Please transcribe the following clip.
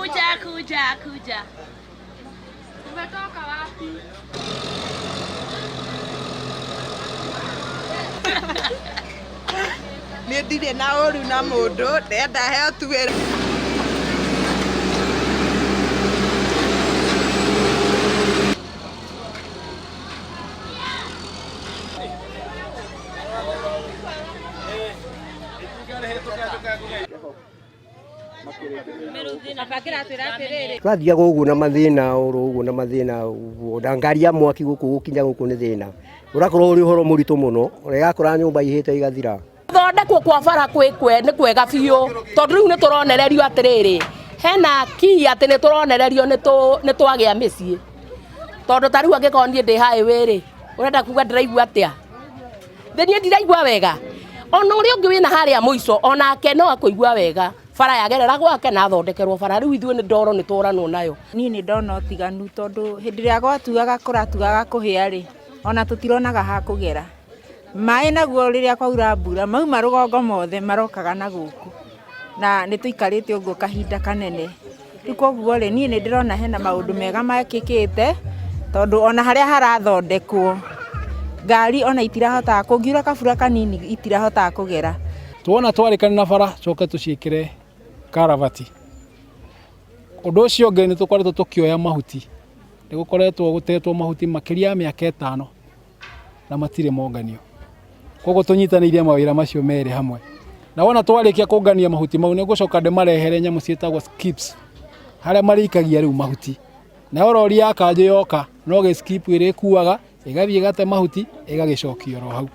Kuja. Umetoka wapi? Nĩ ndirĩ na ũru na mũndũ, ndenda heo tu wĩra. Twathia gugu na mathina urugu na mathina uguo ngari ya mwaki guku gukinya guku ni thina urakorwo uri horo muritu muno urigakora nyumba ihite igathira thondekwo kwa bara ni kwega biu tondu riu ni turonererio atiriri hena ki ati ni turonererio ni twagia micii tondu tariu angikonie ndi highway ri urenda kuga ndiraigua atia thenie ndiraigua wega ona uri ungi wina haria muico onake no akuigua wega bara yagerera gwake na thondekerwo bara riu ithuĩ ni ndoro ni tũranwo nayo ni ndona ũtiganu tondu hindi ria gwatuaga kuratuaga kuhia ri ona tutironaga ha kugera mai naguo riria kwaura mbura mau marugongo mothe marokaga na guku na ni tuikarite uguo kahinda kanene riu koguo ri ni ndirona hena maundu mega makikite tondu ona haria harathondekwo ngari ona itirahota kungiura kabura kanini itirahota kugera tuona twarikana na bara coke tuciikire karavati undu ucio ngi ni tukoretwo tukioya mahuti ni gukoretwo gutetwo mahuti makiria miaka 5 na matire monganio koguo tunyitanirie mawira macio meri hamwe na wona twarikia kungania mahuti mau ni gucoka ndimarehere nyamu cietagwo skips haria marikagia riu mahuti na orori ya kanjo yoka no ge skip iri kuaga igathie gate mahuti igagicokio ro hau.